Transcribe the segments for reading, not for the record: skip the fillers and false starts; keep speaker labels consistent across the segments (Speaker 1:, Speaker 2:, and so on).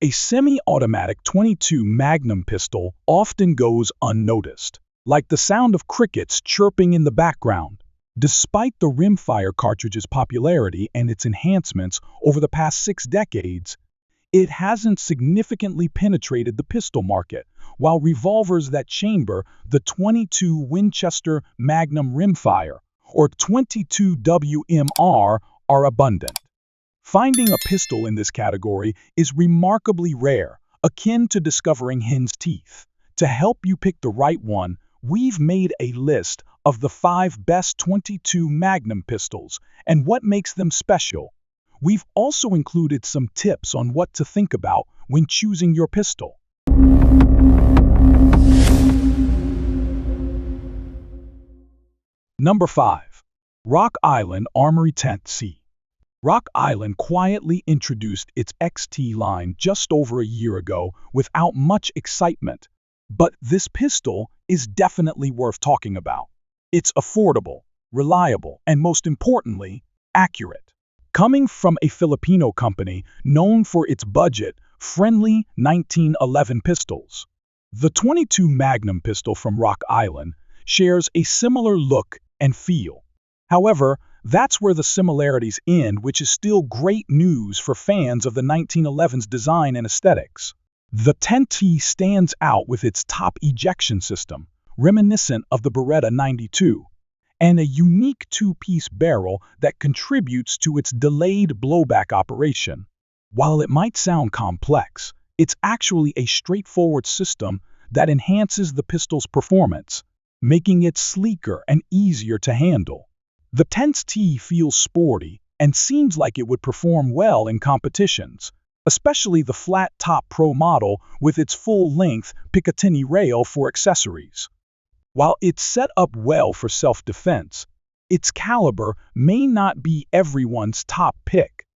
Speaker 1: A semi-automatic 22 Magnum pistol often goes unnoticed, like the sound of crickets chirping in the background. Despite the Rimfire cartridge's popularity and its enhancements over the past 6 decades, it hasn't significantly penetrated the pistol market, while revolvers that chamber the 22 Winchester Magnum Rimfire, or 22 WMR, are abundant. Finding a pistol in this category is remarkably rare, akin to discovering hen's teeth. To help you pick the right one, we've made a list of the 5 best 22 Magnum pistols and what makes them special. We've also included some tips on what to think about when choosing your pistol. Number 5. Rock Island Armory 10C. Rock Island quietly introduced its XT line just over a year ago without much excitement, but this pistol is definitely worth talking about. It's affordable, reliable, and most importantly, accurate. Coming from a Filipino company known for its budget-friendly 1911 pistols, the 22 Magnum pistol from Rock Island shares a similar look and feel. However, that's where the similarities end, which is still great news for fans of the 1911's design and aesthetics. The 10T stands out with its top ejection system, reminiscent of the Beretta 92, and a unique 2-piece barrel that contributes to its delayed blowback operation. While it might sound complex, it's actually a straightforward system that enhances the pistol's performance, making it sleeker and easier to handle. The 10T feels sporty and seems like it would perform well in competitions, especially the flat-top Pro model with its full-length Picatinny rail for accessories. While it's set up well for self-defense, its caliber may not be everyone's top pick.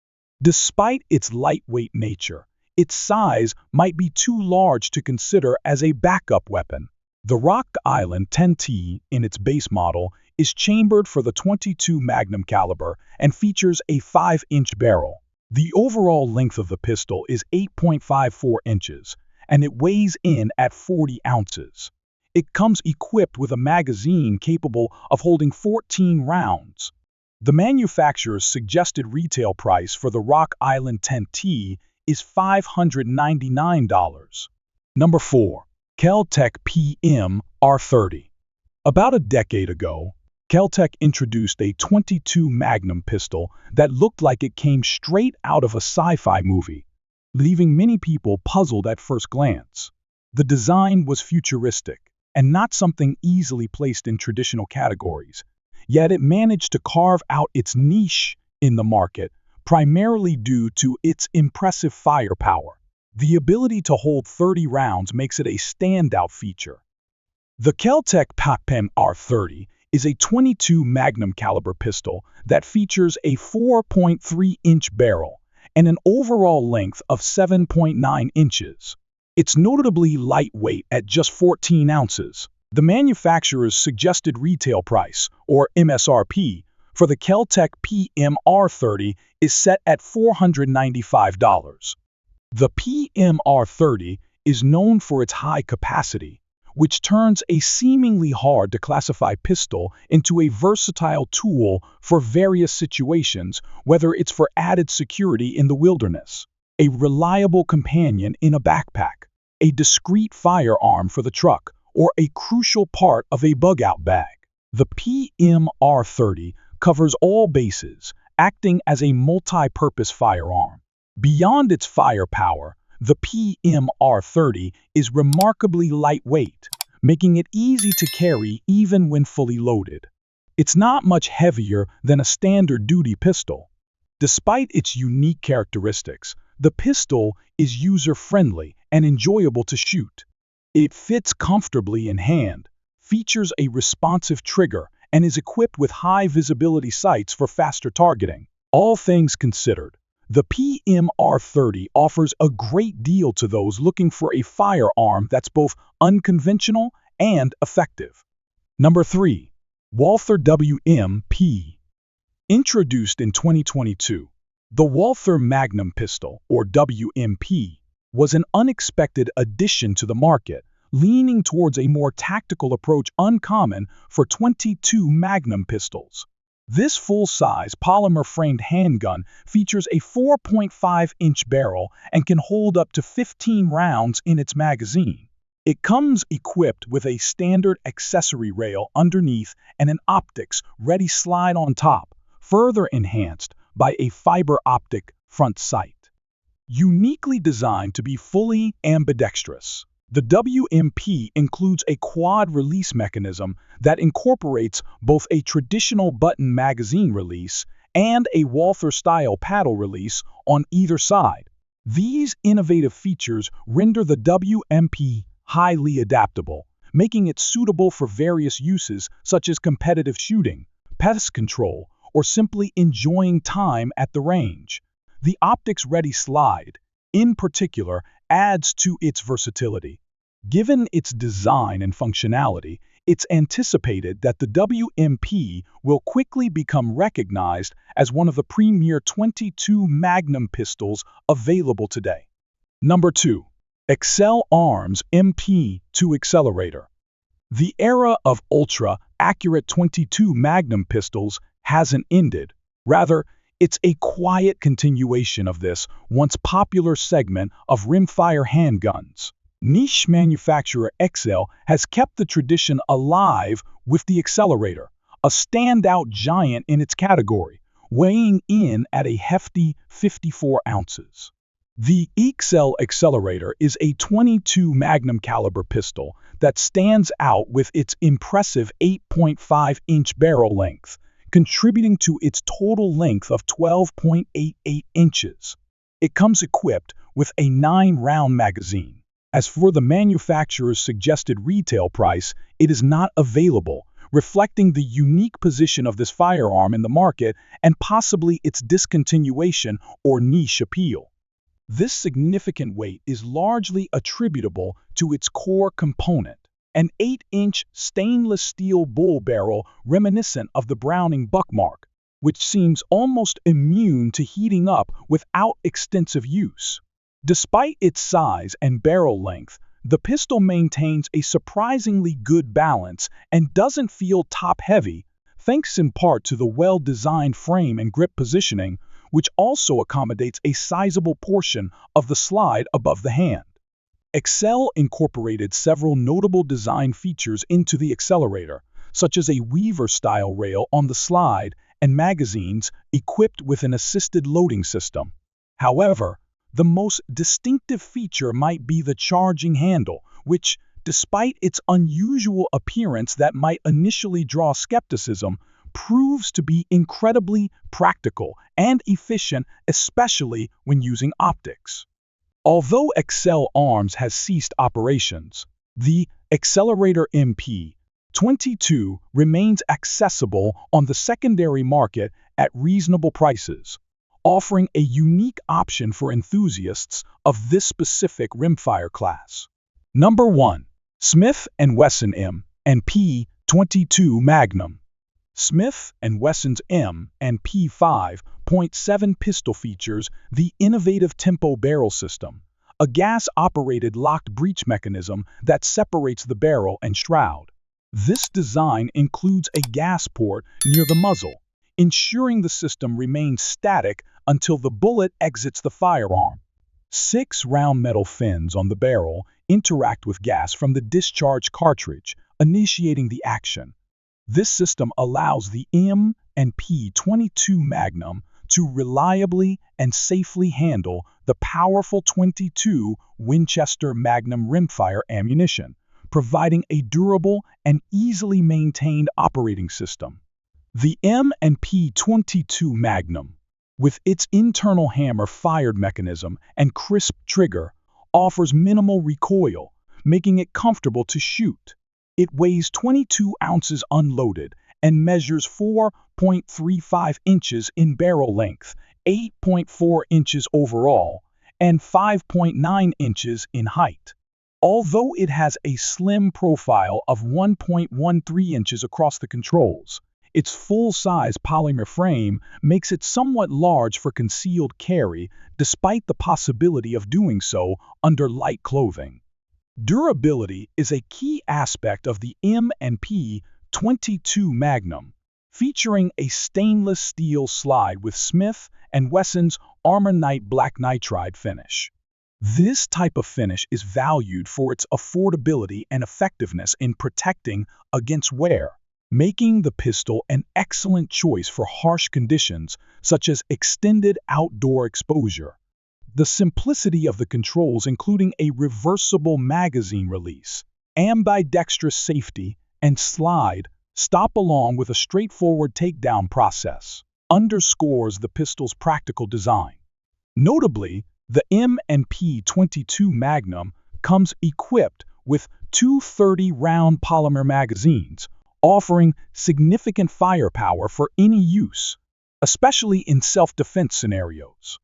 Speaker 1: Despite its lightweight nature, its size might be too large to consider as a backup weapon. The Rock Island 10T, in its base model, is chambered for the 22 Magnum caliber and features a 5-inch barrel. The overall length of the pistol is 8.54 inches, and it weighs in at 40 ounces. It comes equipped with a magazine capable of holding 14 rounds. The manufacturer's suggested retail price for the Rock Island 10T is $599. Number 4. KelTec PMR30. About a decade ago, KelTec introduced a 22 Magnum pistol that looked like it came straight out of a sci-fi movie, leaving many people puzzled at first glance. The design was futuristic and not something easily placed in traditional categories, yet it managed to carve out its niche in the market, primarily due to its impressive firepower. The ability to hold 30 rounds makes it a standout feature. The KelTec PMR30 is a 22 Magnum caliber pistol that features a 4.3-inch barrel and an overall length of 7.9 inches. It's notably lightweight at just 14 ounces. The manufacturer's suggested retail price, or MSRP, for the KelTec PMR30 is set at $495. The PMR30 is known for its high capacity, which turns a seemingly hard-to-classify pistol into a versatile tool for various situations, whether it's for added security in the wilderness, a reliable companion in a backpack, a discreet firearm for the truck, or a crucial part of a bug-out bag. The PMR30 covers all bases, acting as a multi-purpose firearm. Beyond its firepower, the PMR30 is remarkably lightweight, making it easy to carry even when fully loaded. It's not much heavier than a standard duty pistol. Despite its unique characteristics, the pistol is user-friendly and enjoyable to shoot. It fits comfortably in hand, features a responsive trigger, and is equipped with high-visibility sights for faster targeting. All things considered, the PMR30 offers a great deal to those looking for a firearm that's both unconventional and effective. Number 3. Walther WMP. Introduced in 2022, the Walther Magnum pistol, or WMP, was an unexpected addition to the market, leaning towards a more tactical approach uncommon for .22 Magnum pistols. This full-size polymer-framed handgun features a 4.5-inch barrel and can hold up to 15 rounds in its magazine. It comes equipped with a standard accessory rail underneath and an optics-ready slide on top, further enhanced by a fiber optic front sight. Uniquely designed to be fully ambidextrous, the WMP includes a quad release mechanism that incorporates both a traditional button magazine release and a Walther-style paddle release on either side. These innovative features render the WMP highly adaptable, making it suitable for various uses such as competitive shooting, pest control, or simply enjoying time at the range. The optics-ready slide, in particular, adds to its versatility. Given its design and functionality, it's anticipated that the WMP will quickly become recognized as one of the premier .22 Magnum pistols available today. Number 2. Arm's MP2 Accelerator. The era of ultra-accurate .22 Magnum pistols hasn't ended. Rather, it's a quiet continuation of this once popular segment of rimfire handguns. Niche manufacturer Excel has kept the tradition alive with the Accelerator, a standout giant in its category, weighing in at a hefty 54 ounces. The Excel Accelerator is a .22 Magnum caliber pistol that stands out with its impressive 8.5-inch barrel length, contributing to its total length of 12.88 inches. It comes equipped with a 9-round magazine. As for the manufacturer's suggested retail price, it is not available, reflecting the unique position of this firearm in the market and possibly its discontinuation or niche appeal. This significant weight is largely attributable to its core component, an 8-inch stainless steel bull barrel reminiscent of the Browning buckmark, which seems almost immune to heating up without extensive use. Despite its size and barrel length, the pistol maintains a surprisingly good balance and doesn't feel top-heavy, thanks in part to the well-designed frame and grip positioning, which also accommodates a sizable portion of the slide above the hand. Excel incorporated several notable design features into the Accelerator, such as a Weaver-style rail on the slide and magazines equipped with an assisted loading system. However, the most distinctive feature might be the charging handle, which, despite its unusual appearance that might initially draw skepticism, proves to be incredibly practical and efficient, especially when using optics. Although Excel Arms has ceased operations, the Accelerator MP22 remains accessible on the secondary market at reasonable prices, offering a unique option for enthusiasts of this specific rimfire class. Number 1. Smith & Wesson M&P22 Magnum. Smith & Wesson's M&P 5.7 pistol features the innovative Tempo barrel system, a gas-operated locked breech mechanism that separates the barrel and shroud. This design includes a gas port near the muzzle, ensuring the system remains static until the bullet exits the firearm. 6 round metal fins on the barrel interact with gas from the discharge cartridge, initiating the action. This system allows the M&P22 Magnum to reliably and safely handle the powerful .22 Winchester Magnum rimfire ammunition, providing a durable and easily maintained operating system. The M&P22 Magnum, with its internal hammer-fired mechanism and crisp trigger, offers minimal recoil, making it comfortable to shoot. It weighs 22 ounces unloaded and measures 4.35 inches in barrel length, 8.4 inches overall, and 5.9 inches in height. Although it has a slim profile of 1.13 inches across the controls, Its full-size polymer frame makes it somewhat large for concealed carry, despite the possibility of doing so under light clothing. Durability is a key aspect of the M&P 22 Magnum, featuring a stainless steel slide with Smith & Wesson's Armory black nitride finish. This type of finish is valued for its affordability and effectiveness in protecting against wear, making the pistol an excellent choice for harsh conditions such as extended outdoor exposure. The simplicity of the controls, including a reversible magazine release, ambidextrous safety, and slide stop along with a straightforward takedown process, underscores the pistol's practical design. Notably, the M&P 22 Magnum comes equipped with two 30-round polymer magazines, offering significant firepower for any use, especially in self-defense scenarios.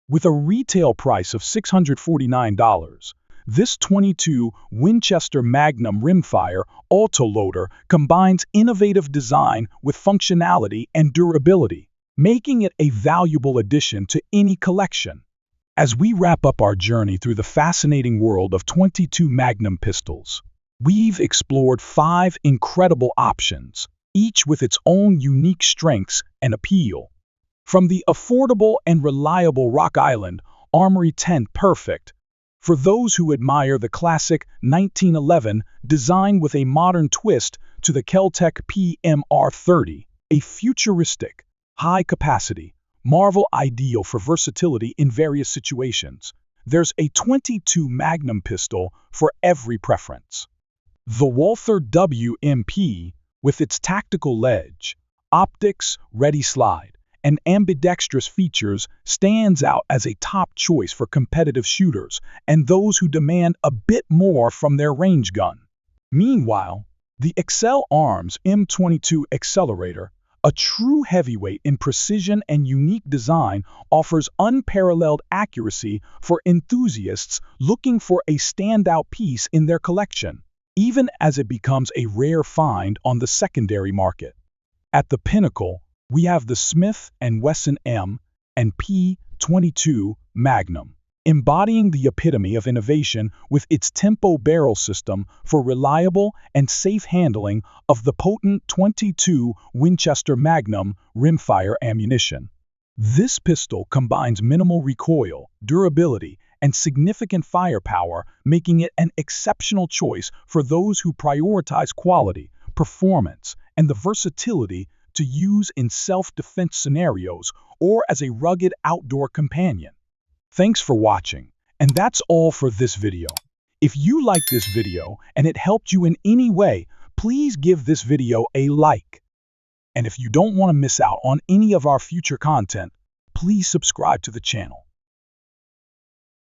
Speaker 1: With a retail price of $649, this 22 Winchester Magnum Rimfire autoloader combines innovative design with functionality and durability, making it a valuable addition to any collection. As we wrap up our journey through the fascinating world of 22 Magnum pistols, we've explored 5 incredible options, each with its own unique strengths and appeal. From the affordable and reliable Rock Island Armory 10 Perfect, for those who admire the classic 1911 design with a modern twist, to the KelTec PMR30, a futuristic, high-capacity marvel ideal for versatility in various situations, there's a 22 Magnum pistol for every preference. The Walther WMP, with its tactical ledge, optics, ready slide, and ambidextrous features, stands out as a top choice for competitive shooters and those who demand a bit more from their range gun. Meanwhile, the Excel Arms M22 Accelerator, a true heavyweight in precision and unique design, offers unparalleled accuracy for enthusiasts looking for a standout piece in their collection, even as it becomes a rare find on the secondary market. At the pinnacle, we have the Smith & Wesson M&P 22 Magnum, embodying the epitome of innovation with its tempo barrel system for reliable and safe handling of the potent 22 Winchester Magnum rimfire ammunition. This pistol combines minimal recoil, durability, and significant firepower, making it an exceptional choice for those who prioritize quality, performance, and the versatility to use in self-defense scenarios or as a rugged outdoor companion. Thanks for watching, and that's all for this video. If you liked this video and it helped you in any way, please give this video a like. And if you don't want to miss out on any of our future content, please subscribe to the channel.